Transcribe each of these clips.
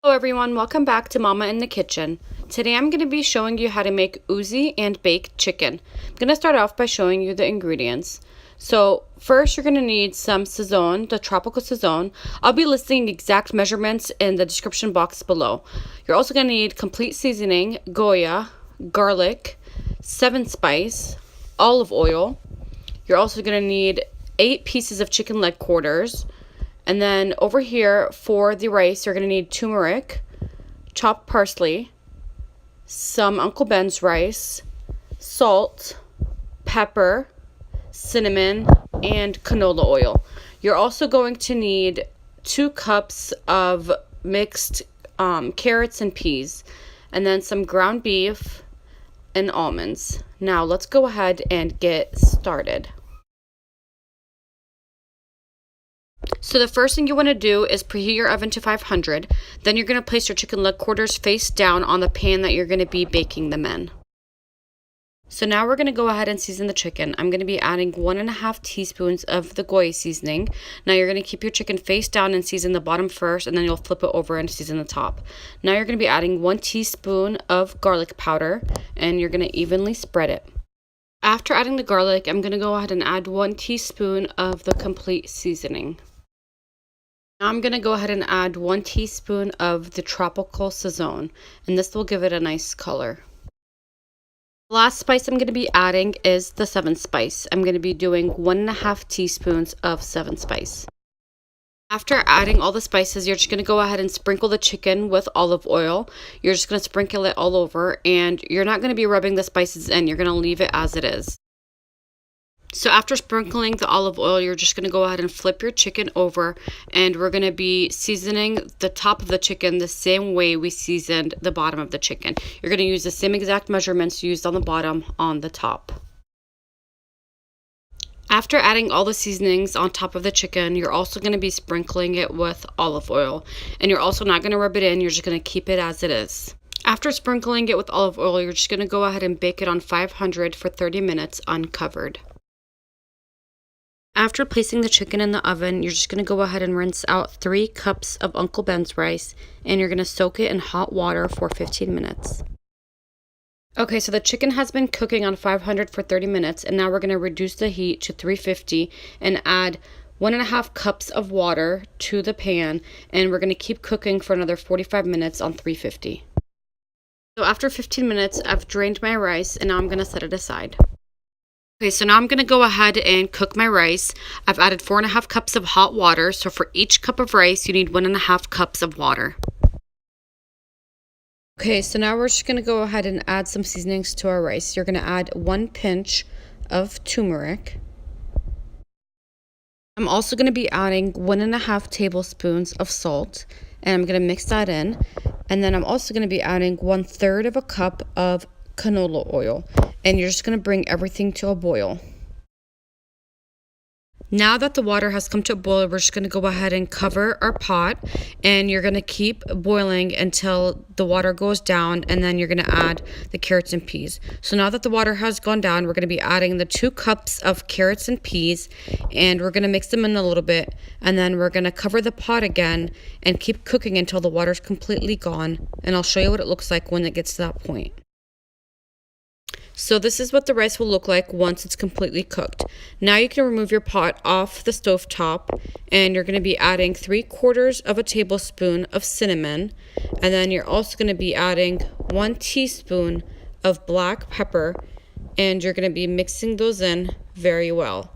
Hello everyone, welcome back to Mama in the Kitchen. Today I'm going to be showing you how to make ouzi and baked chicken. I'm going to start off by showing you the ingredients. So first you're going to need some sazon, the tropical sazon. I'll be listing exact measurements in the description box below. You're also going to need complete seasoning, Goya, garlic, 7 spice, olive oil. You're also going to need 8 pieces of chicken leg quarters. And then over here for the rice, you're going to need turmeric, chopped parsley, some Uncle Ben's rice, salt, pepper, cinnamon, and canola oil. You're also going to need 2 cups of mixed carrots and peas, and then some ground beef and almonds. Now let's go ahead and get started. So the first thing you want to do is preheat your oven to 500. Then you're going to place your chicken leg quarters face down on the pan that you're going to be baking them in. So now we're going to go ahead and season the chicken. I'm going to be adding 1.5 teaspoons of the Goya seasoning. Now you're going to keep your chicken face down and season the bottom first, and then you'll flip it over and season the top. Now you're going to be adding 1 teaspoon of garlic powder, and you're going to evenly spread it. After adding the garlic, I'm going to go ahead and add 1 teaspoon of the complete seasoning. Now I'm going to go ahead and add 1 teaspoon of the tropical sazon, and this will give it a nice color. The last spice I'm going to be adding is the 7 spice. I'm going to be doing 1.5 teaspoons of 7 spice. After adding all the spices, you're just going to go ahead and sprinkle the chicken with olive oil. You're just going to sprinkle it all over, and you're not going to be rubbing the spices in. You're going to leave it as it is. So after sprinkling the olive oil, you're just going to go ahead and flip your chicken over, and we're going to be seasoning the top of the chicken the same way we seasoned the bottom of the chicken. You're going to use the same exact measurements used on the bottom on the top. After adding all the seasonings on top of the chicken, you're also going to be sprinkling it with olive oil, and you're also not going to rub it in. You're just going to keep it as it is. After sprinkling it with olive oil, you're just going to go ahead and bake it on 500 for 30 minutes uncovered. After placing the chicken in the oven, you're just going to go ahead and rinse out 3 cups of Uncle Ben's rice, and you're going to soak it in hot water for 15 minutes. Okay, so the chicken has been cooking on 500 for 30 minutes, and now we're going to reduce the heat to 350 and add 1.5 cups of water to the pan, and we're going to keep cooking for another 45 minutes on 350. So after 15 minutes, I've drained my rice, and now I'm going to set it aside. Okay, so now I'm going to go ahead and cook my rice. I've added 4.5 cups of hot water, so for each cup of rice, you need 1.5 cups of water. Okay, so now we're just going to go ahead and add some seasonings to our rice. You're going to add 1 pinch of turmeric. I'm also going to be adding 1.5 tablespoons of salt, and I'm going to mix that in. And then I'm also going to be adding 1/3 of a cup of canola oil, and you're just going to bring everything to a boil. Now that the water has come to a boil, we're just going to go ahead and cover our pot, and you're going to keep boiling until the water goes down, and then you're going to add the carrots and peas. So now that the water has gone down, we're going to be adding the 2 cups of carrots and peas, and we're going to mix them in a little bit, and then we're going to cover the pot again and keep cooking until the water's completely gone, and I'll show you what it looks like when it gets to that point. So this is what the rice will look like once it's completely cooked. Now you can remove your pot off the stove top, and you're going to be adding 3/4 of a tablespoon of cinnamon, and then you're also going to be adding 1 teaspoon of black pepper, and you're going to be mixing those in very well.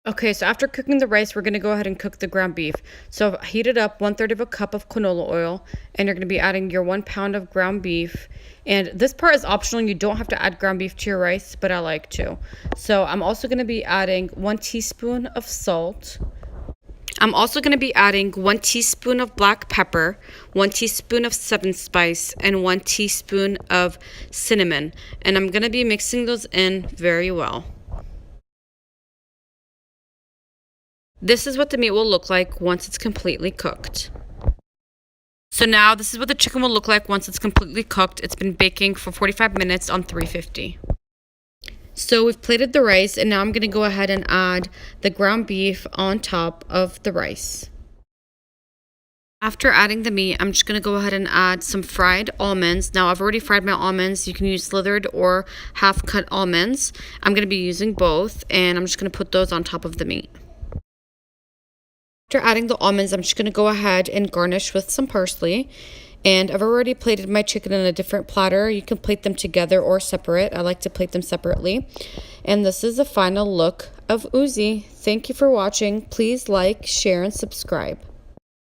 Okay, so after cooking the rice, we're going to go ahead and cook the ground beef. So I've heated up 1/3 of a cup of canola oil, and you're going to be adding your 1 pound of ground beef. And this part is optional. You don't have to add ground beef to your rice, but I like to. So I'm also going to be adding 1 teaspoon of salt. I'm also going to be adding 1 teaspoon of black pepper, 1 teaspoon of 7 spice, and 1 teaspoon of cinnamon. And I'm going to be mixing those in very well. This is what the meat will look like once it's completely cooked. So now this is what the chicken will look like once it's completely cooked. It's been baking for 45 minutes on 350. So we've plated the rice, and now I'm going to go ahead and add the ground beef on top of the rice. After adding the meat, I'm just going to go ahead and add some fried almonds. Now, I've already fried my almonds. You can use slithered or half-cut almonds. I'm going to be using both, and I'm just going to put those on top of the meat. After adding the almonds, I'm just going to go ahead and garnish with some parsley. And I've already plated my chicken in a different platter. You can plate them together or separate. I like to plate them separately. And this is the final look of ouzi. Thank you for watching. Please like, share, and subscribe.